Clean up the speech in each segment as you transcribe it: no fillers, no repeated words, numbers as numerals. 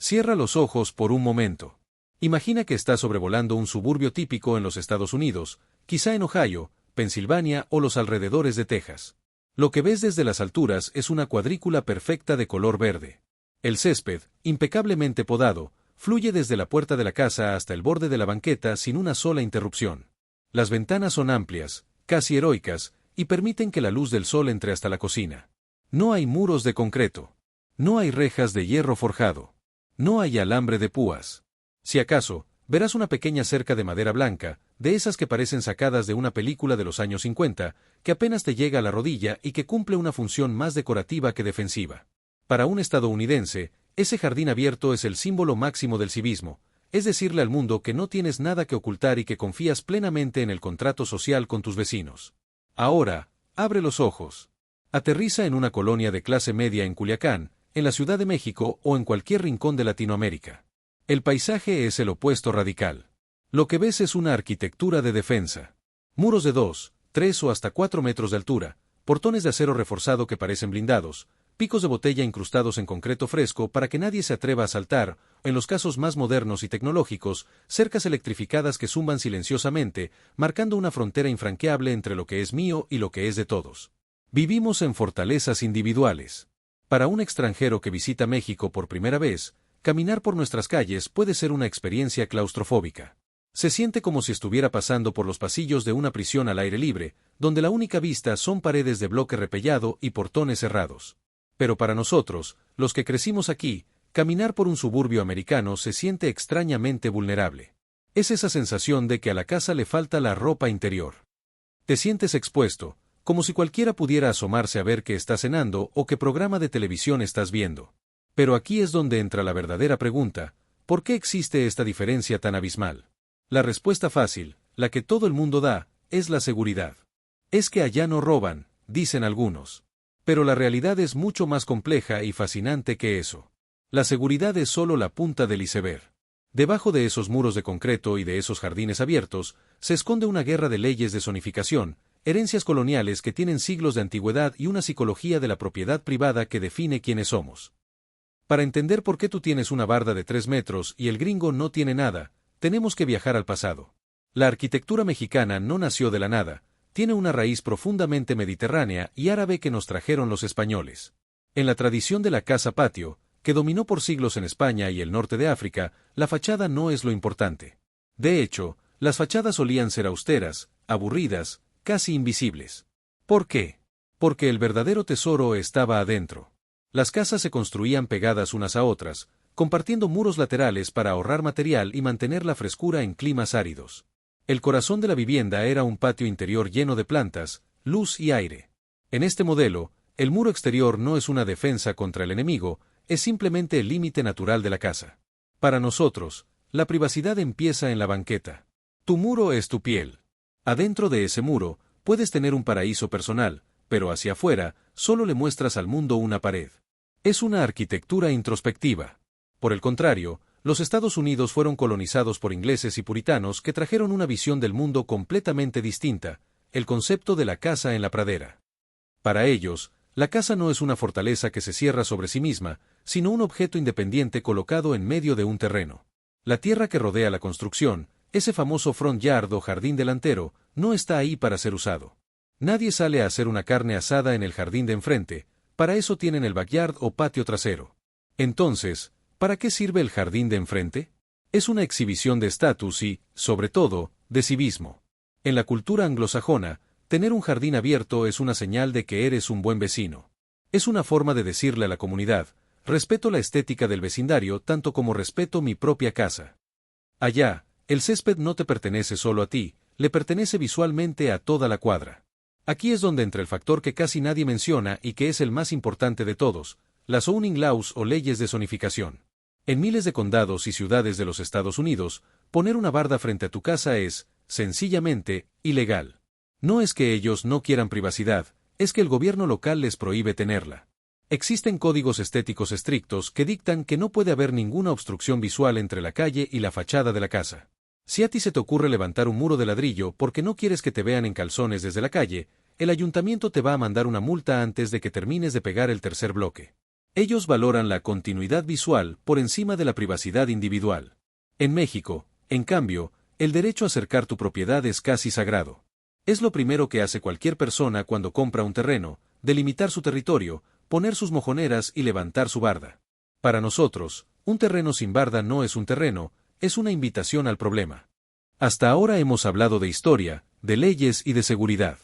Cierra los ojos por un momento. Imagina que estás sobrevolando un suburbio típico en los Estados Unidos, quizá en Ohio, Pensilvania o los alrededores de Texas. Lo que ves desde las alturas es una cuadrícula perfecta de color verde. El césped, impecablemente podado, fluye desde la puerta de la casa hasta el borde de la banqueta sin una sola interrupción. Las ventanas son amplias, casi heroicas, y permiten que la luz del sol entre hasta la cocina. No hay muros de concreto. No hay rejas de hierro forjado. No hay alambre de púas. Si acaso, verás una pequeña cerca de madera blanca, de esas que parecen sacadas de una película de los años 50, que apenas te llega a la rodilla y que cumple una función más decorativa que defensiva. Para un estadounidense, ese jardín abierto es el símbolo máximo del civismo, es decirle al mundo que no tienes nada que ocultar y que confías plenamente en el contrato social con tus vecinos. Ahora, abre los ojos. Aterriza en una colonia de clase media en Culiacán, en la Ciudad de México o en cualquier rincón de Latinoamérica. El paisaje es el opuesto radical. Lo que ves es una arquitectura de defensa. Muros de 2, 3 o hasta 4 metros de altura, portones de acero reforzado que parecen blindados, picos de botella incrustados en concreto fresco para que nadie se atreva a saltar, o en los casos más modernos y tecnológicos, cercas electrificadas que zumban silenciosamente, marcando una frontera infranqueable entre lo que es mío y lo que es de todos. Vivimos en fortalezas individuales. Para un extranjero que visita México por primera vez, caminar por nuestras calles puede ser una experiencia claustrofóbica. Se siente como si estuviera pasando por los pasillos de una prisión al aire libre, donde la única vista son paredes de bloque repellado y portones cerrados. Pero para nosotros, los que crecimos aquí, caminar por un suburbio americano se siente extrañamente vulnerable. Es esa sensación de que a la casa le falta la ropa interior. Te sientes expuesto, como si cualquiera pudiera asomarse a ver qué estás cenando o qué programa de televisión estás viendo. Pero aquí es donde entra la verdadera pregunta: ¿por qué existe esta diferencia tan abismal? La respuesta fácil, la que todo el mundo da, es la seguridad. Es que allá no roban, dicen algunos. Pero la realidad es mucho más compleja y fascinante que eso. La seguridad es solo la punta del iceberg. Debajo de esos muros de concreto y de esos jardines abiertos, se esconde una guerra de leyes de zonificación, herencias coloniales que tienen siglos de antigüedad y una psicología de la propiedad privada que define quiénes somos. Para entender por qué tú tienes una barda de 3 metros y el gringo no tiene nada, tenemos que viajar al pasado. La arquitectura mexicana no nació de la nada, tiene una raíz profundamente mediterránea y árabe que nos trajeron los españoles. En la tradición de la casa-patio, que dominó por siglos en España y el norte de África, la fachada no es lo importante. De hecho, las fachadas solían ser austeras, aburridas, casi invisibles. ¿Por qué? Porque el verdadero tesoro estaba adentro. Las casas se construían pegadas unas a otras, compartiendo muros laterales para ahorrar material y mantener la frescura en climas áridos. El corazón de la vivienda era un patio interior lleno de plantas, luz y aire. En este modelo, el muro exterior no es una defensa contra el enemigo, es simplemente el límite natural de la casa. Para nosotros, la privacidad empieza en la banqueta. Tu muro es tu piel. Adentro de ese muro, puedes tener un paraíso personal, pero hacia afuera, solo le muestras al mundo una pared. Es una arquitectura introspectiva. Por el contrario, los Estados Unidos fueron colonizados por ingleses y puritanos que trajeron una visión del mundo completamente distinta, el concepto de la casa en la pradera. Para ellos, la casa no es una fortaleza que se cierra sobre sí misma, sino un objeto independiente colocado en medio de un terreno. La tierra que rodea la construcción, ese famoso front yard o jardín delantero, no está ahí para ser usado. Nadie sale a hacer una carne asada en el jardín de enfrente, para eso tienen el backyard o patio trasero. Entonces, ¿para qué sirve el jardín de enfrente? Es una exhibición de estatus y, sobre todo, de civismo. En la cultura anglosajona, tener un jardín abierto es una señal de que eres un buen vecino. Es una forma de decirle a la comunidad: respeto la estética del vecindario tanto como respeto mi propia casa. Allá, el césped no te pertenece solo a ti, le pertenece visualmente a toda la cuadra. Aquí es donde entra el factor que casi nadie menciona y que es el más importante de todos: las zoning laws o leyes de zonificación. En miles de condados y ciudades de los Estados Unidos, poner una barda frente a tu casa es, sencillamente, ilegal. No es que ellos no quieran privacidad, es que el gobierno local les prohíbe tenerla. Existen códigos estéticos estrictos que dictan que no puede haber ninguna obstrucción visual entre la calle y la fachada de la casa. Si a ti se te ocurre levantar un muro de ladrillo porque no quieres que te vean en calzones desde la calle, el ayuntamiento te va a mandar una multa antes de que termines de pegar el tercer bloque. Ellos valoran la continuidad visual por encima de la privacidad individual. En México, en cambio, el derecho a cercar tu propiedad es casi sagrado. Es lo primero que hace cualquier persona cuando compra un terreno, delimitar su territorio, poner sus mojoneras y levantar su barda. Para nosotros, un terreno sin barda no es un terreno, es una invitación al problema. Hasta ahora hemos hablado de historia, de leyes y de seguridad.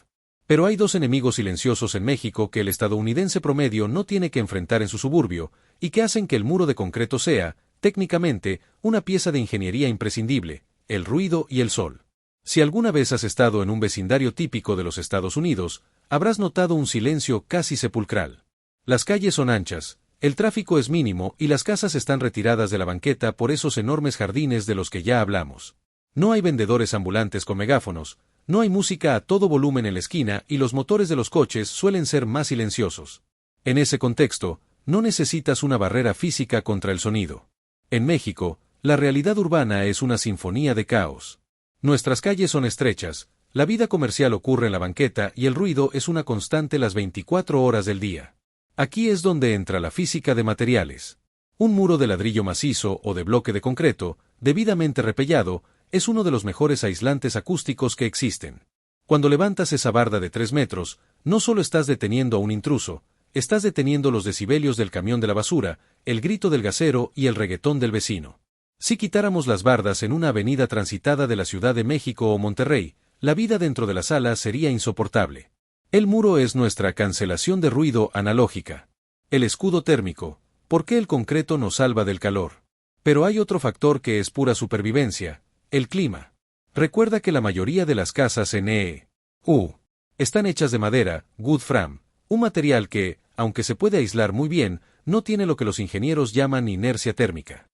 Pero hay dos enemigos silenciosos en México que el estadounidense promedio no tiene que enfrentar en su suburbio, y que hacen que el muro de concreto sea, técnicamente, una pieza de ingeniería imprescindible: el ruido y el sol. Si alguna vez has estado en un vecindario típico de los Estados Unidos, habrás notado un silencio casi sepulcral. Las calles son anchas, el tráfico es mínimo y las casas están retiradas de la banqueta por esos enormes jardines de los que ya hablamos. No hay vendedores ambulantes con megáfonos, no hay música a todo volumen en la esquina y los motores de los coches suelen ser más silenciosos. En ese contexto, no necesitas una barrera física contra el sonido. En México, la realidad urbana es una sinfonía de caos. Nuestras calles son estrechas, la vida comercial ocurre en la banqueta y el ruido es una constante las 24 horas del día. Aquí es donde entra la física de materiales. Un muro de ladrillo macizo o de bloque de concreto, debidamente repellado, es uno de los mejores aislantes acústicos que existen. Cuando levantas esa barda de 3 metros, no solo estás deteniendo a un intruso, estás deteniendo los decibelios del camión de la basura, el grito del gasero y el reggaetón del vecino. Si quitáramos las bardas en una avenida transitada de la Ciudad de México o Monterrey, la vida dentro de la sala sería insoportable. El muro es nuestra cancelación de ruido analógica. El escudo térmico, ¿por qué el concreto nos salva del calor? Pero hay otro factor que es pura supervivencia: el clima. Recuerda que la mayoría de las casas en EU están hechas de madera, wood frame, un material que, aunque se puede aislar muy bien, no tiene lo que los ingenieros llaman inercia térmica.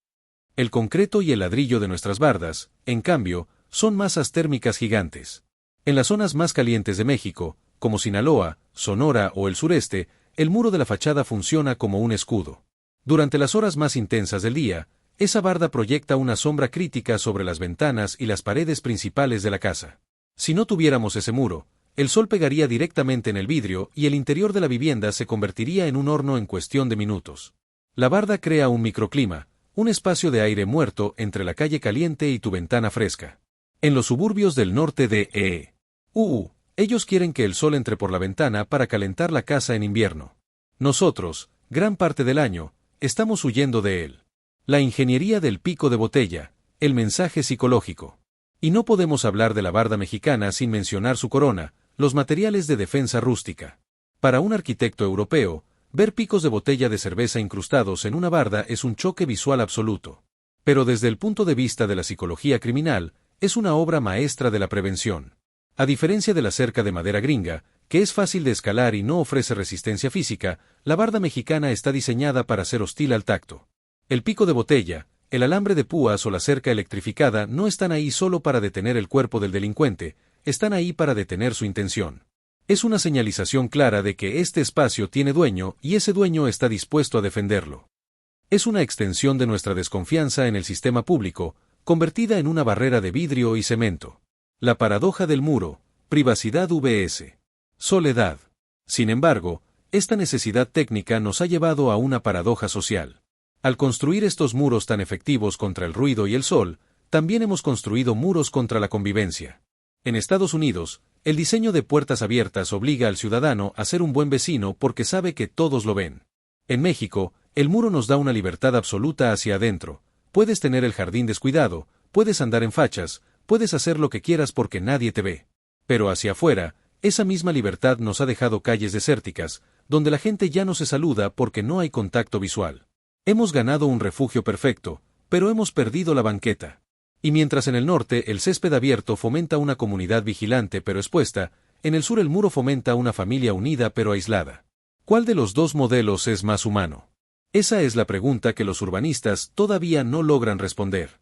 El concreto y el ladrillo de nuestras bardas, en cambio, son masas térmicas gigantes. En las zonas más calientes de México, como Sinaloa, Sonora o el sureste, el muro de la fachada funciona como un escudo. Durante las horas más intensas del día, esa barda proyecta una sombra crítica sobre las ventanas y las paredes principales de la casa. Si no tuviéramos ese muro, el sol pegaría directamente en el vidrio y el interior de la vivienda se convertiría en un horno en cuestión de minutos. La barda crea un microclima, un espacio de aire muerto entre la calle caliente y tu ventana fresca. En los suburbios del norte de EU, ellos quieren que el sol entre por la ventana para calentar la casa en invierno. Nosotros, gran parte del año, estamos huyendo de él. La ingeniería del pico de botella, el mensaje psicológico. Y no podemos hablar de la barda mexicana sin mencionar su corona, los materiales de defensa rústica. Para un arquitecto europeo, ver picos de botella de cerveza incrustados en una barda es un choque visual absoluto. Pero desde el punto de vista de la psicología criminal, es una obra maestra de la prevención. A diferencia de la cerca de madera gringa, que es fácil de escalar y no ofrece resistencia física, la barda mexicana está diseñada para ser hostil al tacto. El pico de botella, el alambre de púas o la cerca electrificada no están ahí solo para detener el cuerpo del delincuente, están ahí para detener su intención. Es una señalización clara de que este espacio tiene dueño y ese dueño está dispuesto a defenderlo. Es una extensión de nuestra desconfianza en el sistema público, convertida en una barrera de vidrio y cemento. La paradoja del muro, privacidad vs. soledad. Sin embargo, esta necesidad técnica nos ha llevado a una paradoja social. Al construir estos muros tan efectivos contra el ruido y el sol, también hemos construido muros contra la convivencia. En Estados Unidos, el diseño de puertas abiertas obliga al ciudadano a ser un buen vecino porque sabe que todos lo ven. En México, el muro nos da una libertad absoluta hacia adentro. Puedes tener el jardín descuidado, puedes andar en fachas, puedes hacer lo que quieras porque nadie te ve. Pero hacia afuera, esa misma libertad nos ha dejado calles desérticas, donde la gente ya no se saluda porque no hay contacto visual. Hemos ganado un refugio perfecto, pero hemos perdido la banqueta. Y mientras en el norte el césped abierto fomenta una comunidad vigilante pero expuesta, en el sur el muro fomenta una familia unida pero aislada. ¿Cuál de los dos modelos es más humano? Esa es la pregunta que los urbanistas todavía no logran responder.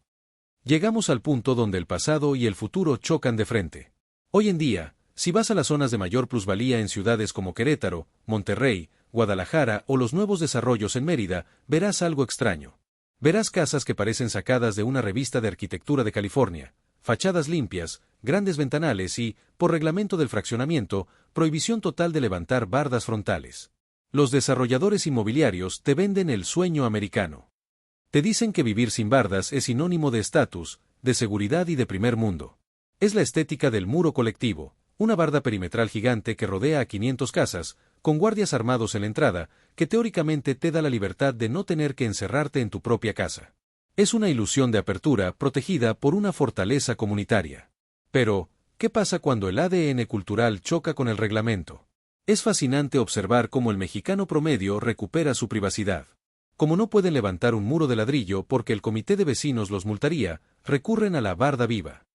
Llegamos al punto donde el pasado y el futuro chocan de frente. Hoy en día, si vas a las zonas de mayor plusvalía en ciudades como Querétaro, Monterrey, Guadalajara o los nuevos desarrollos en Mérida, verás algo extraño. Verás casas que parecen sacadas de una revista de arquitectura de California, fachadas limpias, grandes ventanales y, por reglamento del fraccionamiento, prohibición total de levantar bardas frontales. Los desarrolladores inmobiliarios te venden el sueño americano. Te dicen que vivir sin bardas es sinónimo de estatus, de seguridad y de primer mundo. Es la estética del muro colectivo, una barda perimetral gigante que rodea a 500 casas, con guardias armados en la entrada, que teóricamente te da la libertad de no tener que encerrarte en tu propia casa. Es una ilusión de apertura protegida por una fortaleza comunitaria. Pero, ¿qué pasa cuando el ADN cultural choca con el reglamento? Es fascinante observar cómo el mexicano promedio recupera su privacidad. Como no pueden levantar un muro de ladrillo porque el comité de vecinos los multaría, recurren a la barda viva.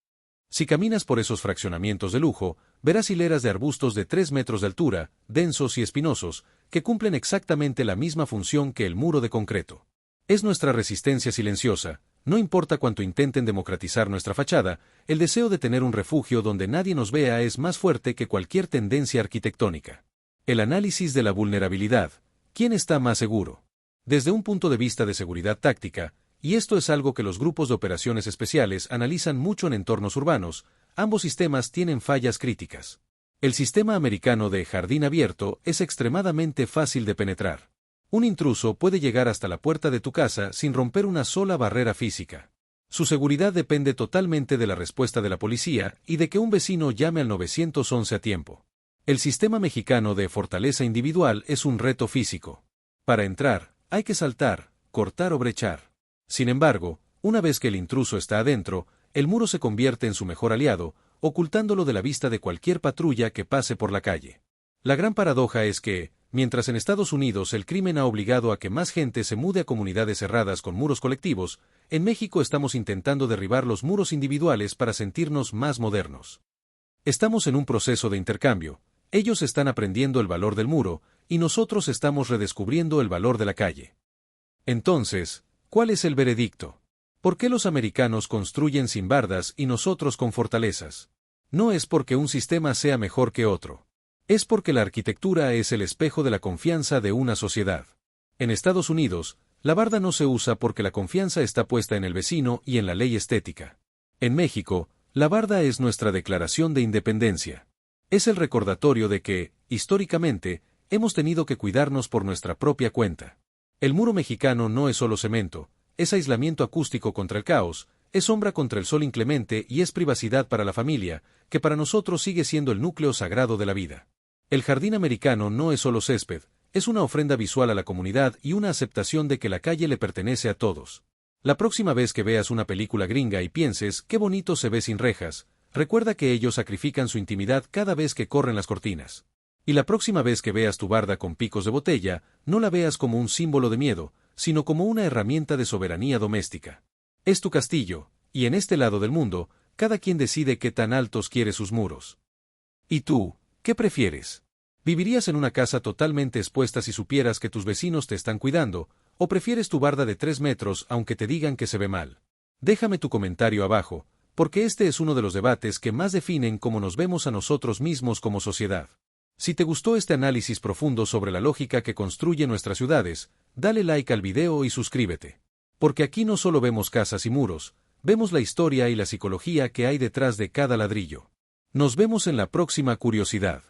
Si caminas por esos fraccionamientos de lujo, verás hileras de arbustos de 3 metros de altura, densos y espinosos, que cumplen exactamente la misma función que el muro de concreto. Es nuestra resistencia silenciosa, no importa cuánto intenten democratizar nuestra fachada, el deseo de tener un refugio donde nadie nos vea es más fuerte que cualquier tendencia arquitectónica. El análisis de la vulnerabilidad. ¿Quién está más seguro? Desde un punto de vista de seguridad táctica, y esto es algo que los grupos de operaciones especiales analizan mucho en entornos urbanos, ambos sistemas tienen fallas críticas. El sistema americano de jardín abierto es extremadamente fácil de penetrar. Un intruso puede llegar hasta la puerta de tu casa sin romper una sola barrera física. Su seguridad depende totalmente de la respuesta de la policía y de que un vecino llame al 911 a tiempo. El sistema mexicano de fortaleza individual es un reto físico. Para entrar, hay que saltar, cortar o brechar. Sin embargo, una vez que el intruso está adentro, el muro se convierte en su mejor aliado, ocultándolo de la vista de cualquier patrulla que pase por la calle. La gran paradoja es que, mientras en Estados Unidos el crimen ha obligado a que más gente se mude a comunidades cerradas con muros colectivos, en México estamos intentando derribar los muros individuales para sentirnos más modernos. Estamos en un proceso de intercambio, ellos están aprendiendo el valor del muro, y nosotros estamos redescubriendo el valor de la calle. Entonces, ¿cuál es el veredicto? ¿Por qué los americanos construyen sin bardas y nosotros con fortalezas? No es porque un sistema sea mejor que otro. Es porque la arquitectura es el espejo de la confianza de una sociedad. En Estados Unidos, la barda no se usa porque la confianza está puesta en el vecino y en la ley estética. En México, la barda es nuestra declaración de independencia. Es el recordatorio de que, históricamente, hemos tenido que cuidarnos por nuestra propia cuenta. El muro mexicano no es solo cemento, es aislamiento acústico contra el caos, es sombra contra el sol inclemente y es privacidad para la familia, que para nosotros sigue siendo el núcleo sagrado de la vida. El jardín americano no es solo césped, es una ofrenda visual a la comunidad y una aceptación de que la calle le pertenece a todos. La próxima vez que veas una película gringa y pienses qué bonito se ve sin rejas, recuerda que ellos sacrifican su intimidad cada vez que corren las cortinas. Y la próxima vez que veas tu barda con picos de botella, no la veas como un símbolo de miedo, sino como una herramienta de soberanía doméstica. Es tu castillo, y en este lado del mundo, cada quien decide qué tan altos quiere sus muros. ¿Y tú, qué prefieres? ¿Vivirías en una casa totalmente expuesta si supieras que tus vecinos te están cuidando, o prefieres tu barda de 3 metros aunque te digan que se ve mal? Déjame tu comentario abajo, porque este es uno de los debates que más definen cómo nos vemos a nosotros mismos como sociedad. Si te gustó este análisis profundo sobre la lógica que construye nuestras ciudades, dale like al video y suscríbete. Porque aquí no solo vemos casas y muros, vemos la historia y la psicología que hay detrás de cada ladrillo. Nos vemos en la próxima curiosidad.